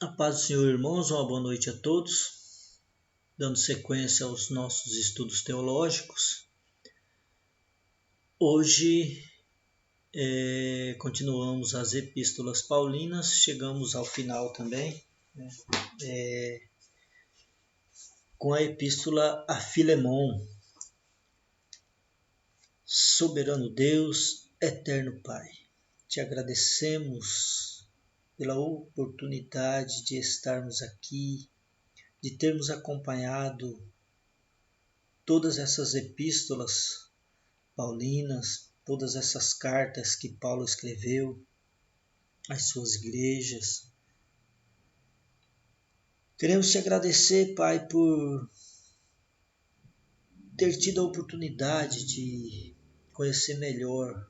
A paz do Senhor, irmãos, uma boa noite a todos. Dando sequência aos nossos estudos teológicos. Hoje continuamos as epístolas paulinas, chegamos ao final também, né? Com a epístola a Filemon. Soberano Deus, eterno Pai, te agradecemos pela oportunidade de estarmos aqui, de termos acompanhado todas essas epístolas paulinas, todas essas cartas que Paulo escreveu às suas igrejas. Queremos te agradecer, Pai, por ter tido a oportunidade de conhecer melhor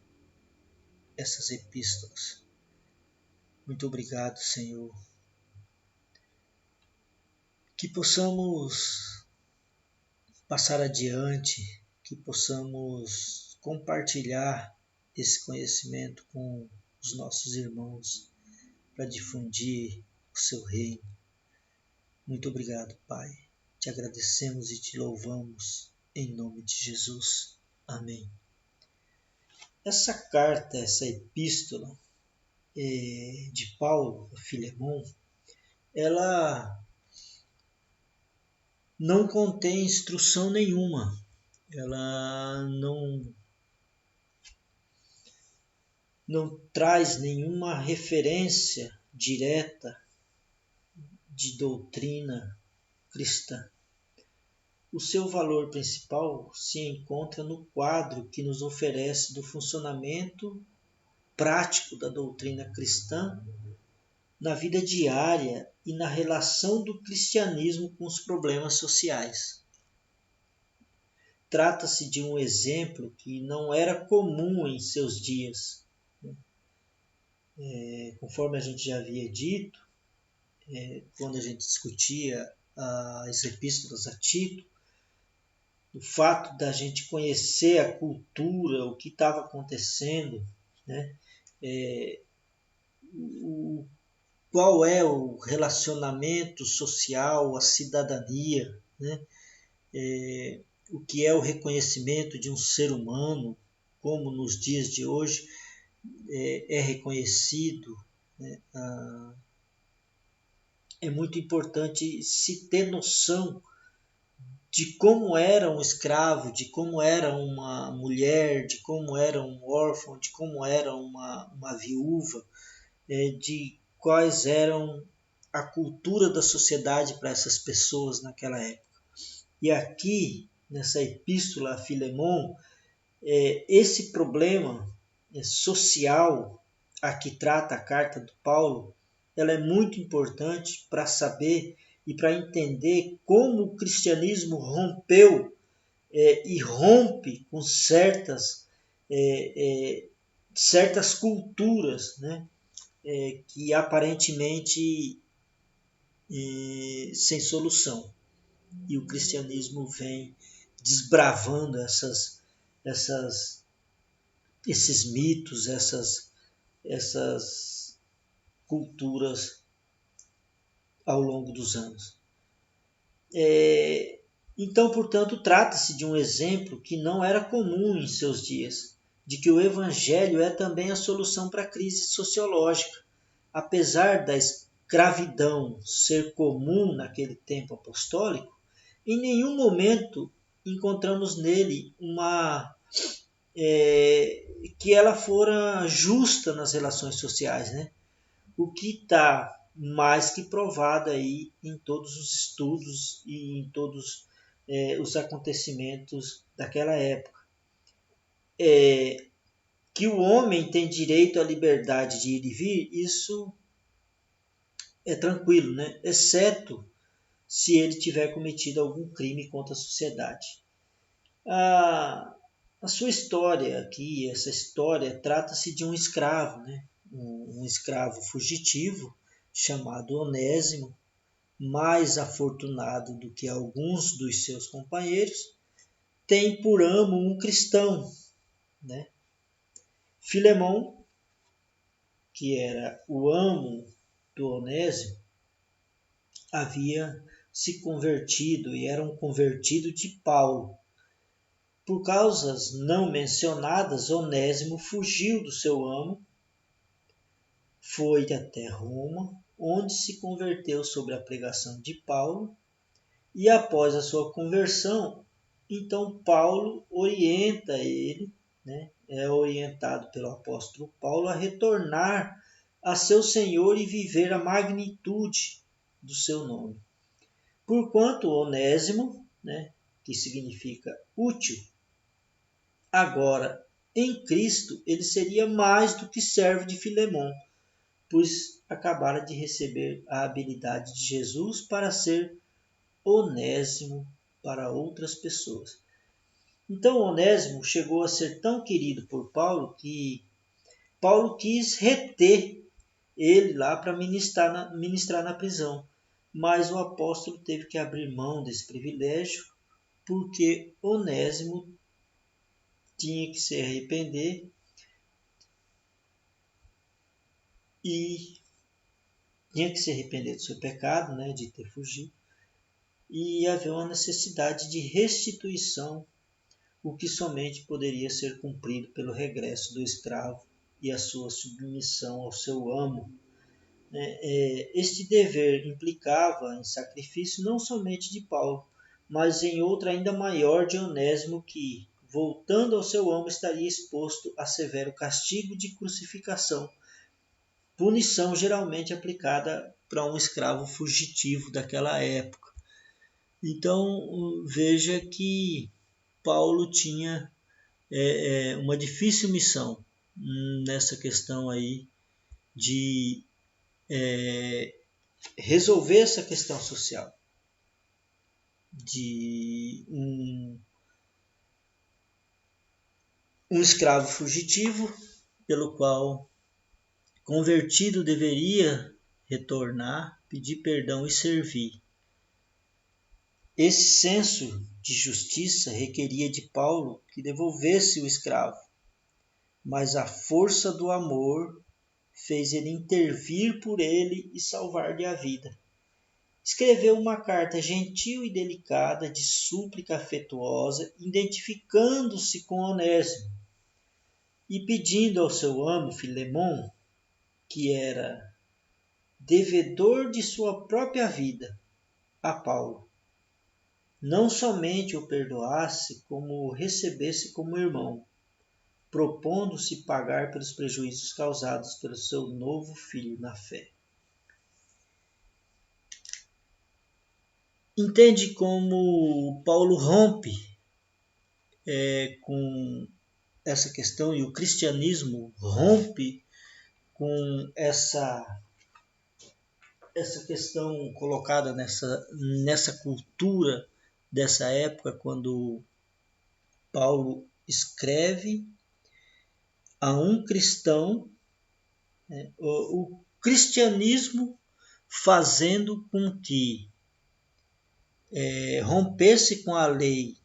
essas epístolas. Muito obrigado, Senhor. Que possamos passar adiante, que possamos compartilhar esse conhecimento com os nossos irmãos para difundir o seu reino. Muito obrigado, Pai. Te agradecemos e te louvamos em nome de Jesus. Amém. Essa carta, essa epístola de Paulo a Filemon, ela não contém instrução nenhuma. Ela não traz nenhuma referência direta de doutrina cristã. O seu valor principal se encontra no quadro que nos oferece do funcionamento prático da doutrina cristã na vida diária e na relação do cristianismo com os problemas sociais. Trata-se de um exemplo que não era comum em seus dias. Conforme a gente já havia dito, quando a gente discutia as epístolas a Tito, o fato da gente conhecer a cultura, o que estava acontecendo, né? Qual é o relacionamento social, a cidadania, né? O que é o reconhecimento de um ser humano, como nos dias de hoje é reconhecido, né? É muito importante se ter noção de como era um escravo, de como era uma mulher, de como era um órfão, de como era uma viúva, de quais eram a cultura da sociedade para essas pessoas naquela época. E aqui, nessa epístola a Filemon, esse problema social a que trata a carta do Paulo, ela é muito importante para saber e para entender como o cristianismo rompeu e rompe com certas culturas, né, que aparentemente sem solução. E o cristianismo vem desbravando esses mitos, essas culturas ao longo dos anos. Então, portanto, trata-se de um exemplo que não era comum em seus dias, de que o Evangelho é também a solução para a crise sociológica. Apesar da escravidão ser comum naquele tempo apostólico, em nenhum momento encontramos nele que ela fora justa nas relações sociais, né? O que está mais que provado aí em todos os estudos e em todos os acontecimentos daquela época. Que o homem tem direito à liberdade de ir e vir, isso é tranquilo, né? Exceto se ele tiver cometido algum crime contra a sociedade. A sua história aqui, essa história, trata-se de um escravo, né? Um escravo fugitivo chamado Onésimo, mais afortunado do que alguns dos seus companheiros, tem por amo um cristão, né? Filemon, que era o amo do Onésimo, havia se convertido e era um convertido de Paulo. Por causas não mencionadas, Onésimo fugiu do seu amo, foi até Roma, onde se converteu sob a pregação de Paulo, e após a sua conversão, então Paulo orienta ele, é orientado pelo apóstolo Paulo a retornar a seu Senhor e viver a magnitude do seu nome. Porquanto Onésimo, que significa útil, agora em Cristo ele seria mais do que servo de Filemon, pois acabara de receber a habilidade de Jesus para ser Onésimo para outras pessoas. Então Onésimo chegou a ser tão querido por Paulo que Paulo quis reter ele lá para ministrar na prisão. Mas o apóstolo teve que abrir mão desse privilégio porque Onésimo tinha que se arrepender e tinha que se arrepender do seu pecado, de ter fugido, e havia uma necessidade de restituição, o que somente poderia ser cumprido pelo regresso do escravo e a sua submissão ao seu amo. Este dever implicava em sacrifício não somente de Paulo, mas em outra ainda maior de Onésimo, que, voltando ao seu amo, estaria exposto a severo castigo de crucificação, punição geralmente aplicada para um escravo fugitivo daquela época. Então veja que Paulo tinha uma difícil missão nessa questão aí de resolver essa questão social de um escravo fugitivo pelo qual convertido deveria retornar, pedir perdão e servir. Esse senso de justiça requeria de Paulo que devolvesse o escravo, mas a força do amor fez ele intervir por ele e salvar-lhe a vida. Escreveu uma carta gentil e delicada de súplica afetuosa, identificando-se com Onésimo e pedindo ao seu amo Filemon, que era devedor de sua própria vida, a Paulo, não somente o perdoasse, como o recebesse como irmão, propondo-se pagar pelos prejuízos causados pelo seu novo filho na fé. Entende como Paulo rompe com essa questão e o cristianismo rompe com essa questão colocada nessa cultura dessa época, quando Paulo escreve a um cristão, o cristianismo fazendo com que rompesse com a lei,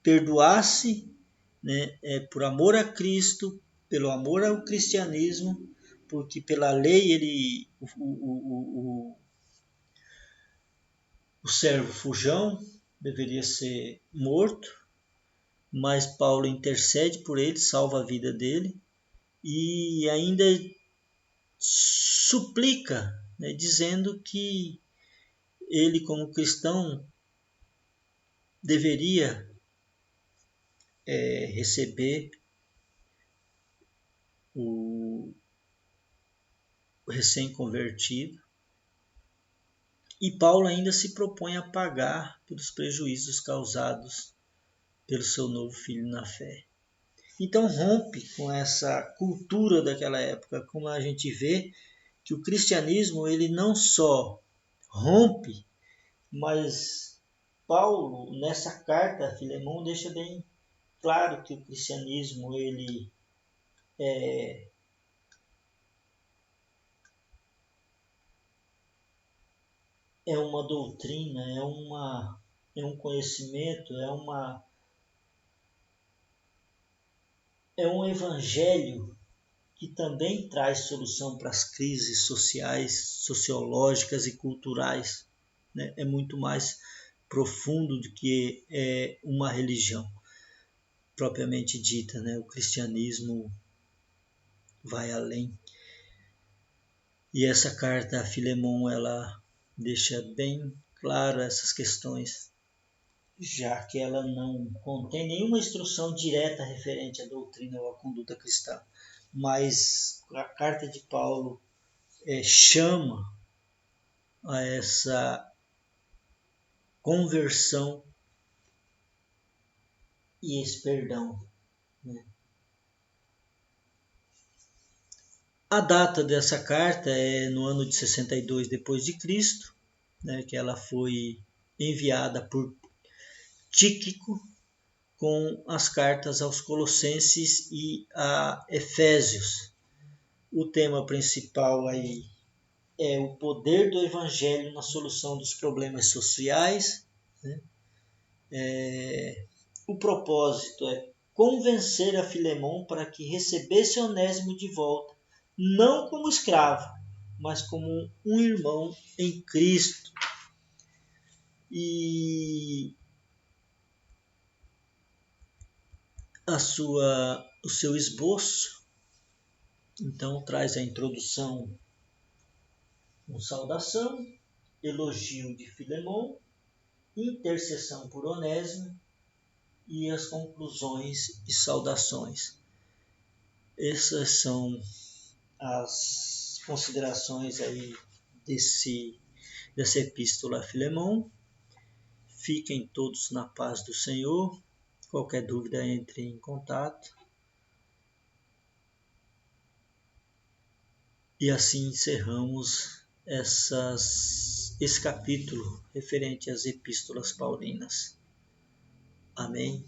perdoasse, por amor a Cristo, pelo amor ao cristianismo, porque pela lei o servo fujão deveria ser morto, mas Paulo intercede por ele, salva a vida dele e ainda suplica, dizendo que ele, como cristão, deveria receber o recém-convertido. E Paulo ainda se propõe a pagar pelos prejuízos causados pelo seu novo filho na fé. Então rompe com essa cultura daquela época, como a gente vê que o cristianismo ele não só rompe, mas Paulo nessa carta a Filemon deixa bem claro que o cristianismo ele é uma doutrina, é um conhecimento, é um evangelho e também traz solução para as crises sociais, sociológicas e culturais. Né? É muito mais profundo do que uma religião propriamente dita. Né? O cristianismo vai além. E essa carta a Filemon, ela deixa bem claro essas questões, já que ela não contém nenhuma instrução direta referente à doutrina ou à conduta cristã, mas a carta de Paulo chama a essa conversão e esse perdão. Né? A data dessa carta é no ano de 62 depois de Cristo, né, que ela foi enviada por Tíquico com as cartas aos Colossenses e a Efésios. O tema principal aí é o poder do Evangelho na solução dos problemas sociais. Né? O propósito é convencer a Filemon para que recebesse Onésimo de volta, não como escravo, mas como um irmão em Cristo. E o seu esboço, então, traz a introdução com saudação, elogio de Filemon, intercessão por Onésimo e as conclusões e saudações. Essas são as considerações aí dessa epístola a Filemon. Fiquem todos na paz do Senhor. Qualquer dúvida, entre em contato. E assim encerramos esse capítulo referente às epístolas paulinas. Amém.